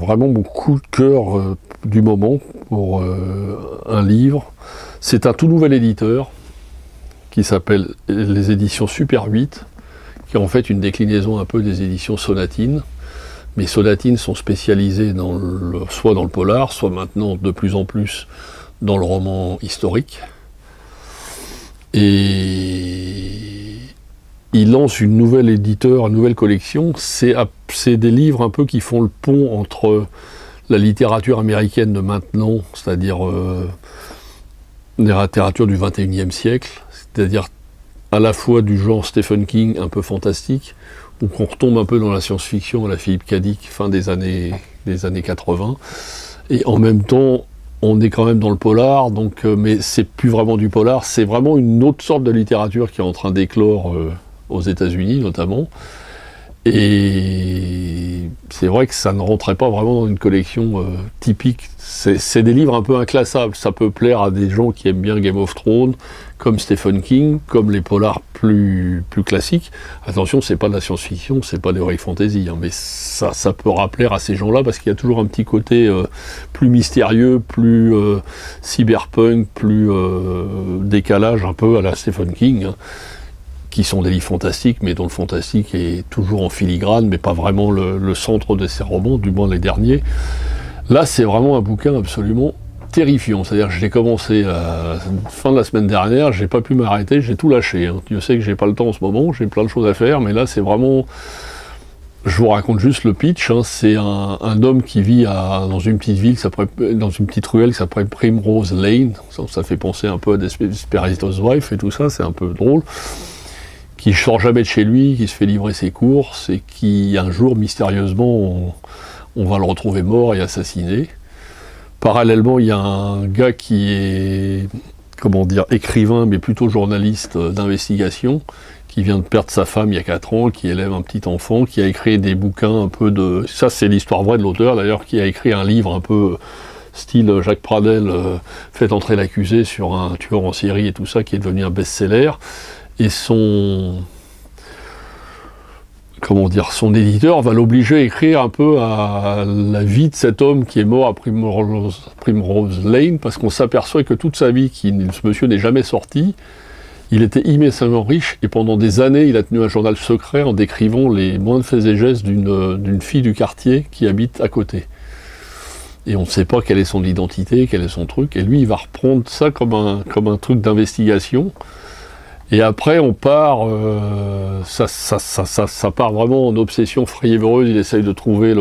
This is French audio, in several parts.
vraiment mon coup de cœur du moment pour un livre. C'est un tout nouvel éditeur qui s'appelle les éditions Super 8, qui est en fait une déclinaison un peu des éditions Sonatine. Mais Sonatine sont spécialisées soit dans le polar, soit maintenant de plus en plus dans le roman historique. Et il lance une nouvelle éditeur, une nouvelle collection. C'est des livres un peu qui font le pont entre la littérature américaine de maintenant, c'est-à-dire la littérature du XXIe siècle, c'est-à-dire à la fois du genre Stephen King, un peu fantastique, où on retombe un peu dans la science-fiction à la Philippe K. Dick, fin des années 80, et en même temps, on est quand même dans le polar, donc, mais c'est plus vraiment du polar, c'est vraiment une autre sorte de littérature qui est en train d'éclore aux États-Unis notamment. Et c'est vrai que ça ne rentrait pas vraiment dans une collection typique. C'est des livres un peu inclassables. Ça peut plaire à des gens qui aiment bien Game of Thrones, comme Stephen King, comme les polars plus classiques. Attention, c'est pas de la science-fiction, c'est pas de l'heroic fantasy, hein, mais ça peut rappeler à ces gens-là parce qu'il y a toujours un petit côté plus mystérieux, plus cyberpunk, plus décalage un peu à la Stephen King. Hein, qui sont des livres fantastiques, mais dont le fantastique est toujours en filigrane, mais pas vraiment le centre de ces romans, du moins les derniers. Là, c'est vraiment un bouquin absolument terrifiant. C'est-à-dire que je l'ai commencé à la fin de la semaine dernière, j'ai pas pu m'arrêter, j'ai tout lâché. Hein. Dieu sait que j'ai pas le temps en ce moment, j'ai plein de choses à faire, mais là, c'est vraiment... Je vous raconte juste le pitch. Hein. C'est un homme qui vit dans une petite ville, dans une petite ruelle qui s'appelle Primrose Lane. Ça fait penser un peu à Desperate Housewives et tout ça, c'est un peu drôle. Qui ne sort jamais de chez lui, qui se fait livrer ses courses, et qui, un jour, mystérieusement, on va le retrouver mort et assassiné. Parallèlement, il y a un gars qui est, écrivain, mais plutôt journaliste d'investigation, qui vient de perdre sa femme il y a 4 ans, qui élève un petit enfant, qui a écrit des bouquins un peu de... Ça, c'est l'histoire vraie de l'auteur, d'ailleurs, qui a écrit un livre un peu... style Jacques Pradel, fait entrer l'accusé sur un tueur en série et tout ça, qui est devenu un best-seller. Et son éditeur va l'obliger à écrire un peu à la vie de cet homme qui est mort à Primrose Lane, parce qu'on s'aperçoit que toute sa vie, ce monsieur n'est jamais sorti, il était immensément riche, et pendant des années, il a tenu un journal secret en décrivant les moindres faits et gestes d'une fille du quartier qui habite à côté. Et on ne sait pas quelle est son identité, quel est son truc, et lui, il va reprendre ça comme un truc d'investigation. Et après, on part, ça part vraiment en obsession frayévoreuse. Il essaye de trouver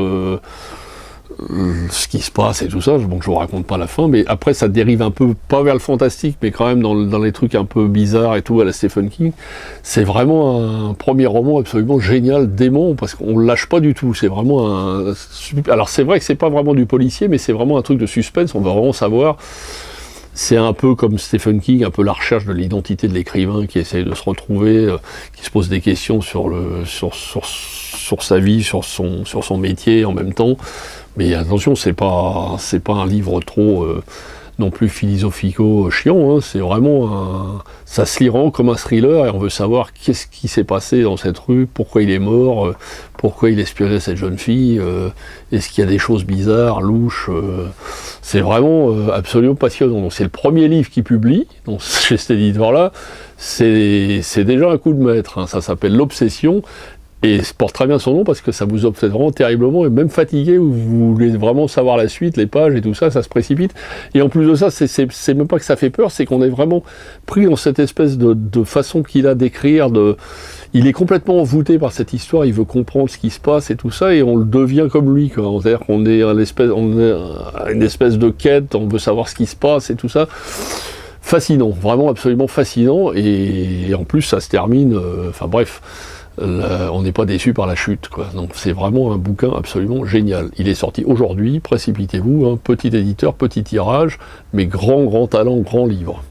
ce qui se passe et tout ça. Bon, je vous raconte pas la fin, mais après, ça dérive un peu, pas vers le fantastique, mais quand même dans les trucs un peu bizarres et tout, à la Stephen King. C'est vraiment un premier roman absolument génial, dément, parce qu'on le lâche pas du tout. C'est vraiment alors, c'est vrai que c'est pas vraiment du policier, mais c'est vraiment un truc de suspense. On va vraiment savoir... C'est un peu comme Stephen King, un peu la recherche de l'identité de l'écrivain qui essaye de se retrouver, qui se pose des questions sur sa vie, sur son métier en même temps. Mais attention, c'est pas un livre trop non plus philosophico-chiant. Hein. C'est vraiment ça se lit vraiment comme un thriller et on veut savoir qu'est-ce qui s'est passé dans cette rue, pourquoi il est mort, pourquoi il espionnait cette jeune fille, est-ce qu'il y a des choses bizarres, louches. C'est vraiment absolument passionnant. Donc, c'est le premier livre qu'il publie donc, chez cet éditeur-là. C'est déjà un coup de maître. Hein. Ça s'appelle L'Obsession. Et ça porte très bien son nom parce que ça vous obsède vraiment terriblement et même fatigué, où vous voulez vraiment savoir la suite, les pages et tout ça, ça se précipite. Et en plus de ça, c'est même pas que ça fait peur, c'est qu'on est vraiment pris dans cette espèce de façon qu'il a d'écrire. Il est complètement envoûté par cette histoire, il veut comprendre ce qui se passe et tout ça, et on le devient comme lui. C'est-à-dire qu'on est à une espèce de quête, on veut savoir ce qui se passe et tout ça. Fascinant, vraiment absolument fascinant. Et en plus, ça se termine... Enfin bref... on n'est pas déçu par la chute, quoi. Donc c'est vraiment un bouquin absolument génial. Il est sorti aujourd'hui, précipitez-vous, hein, petit éditeur, petit tirage, mais grand talent, grand livre.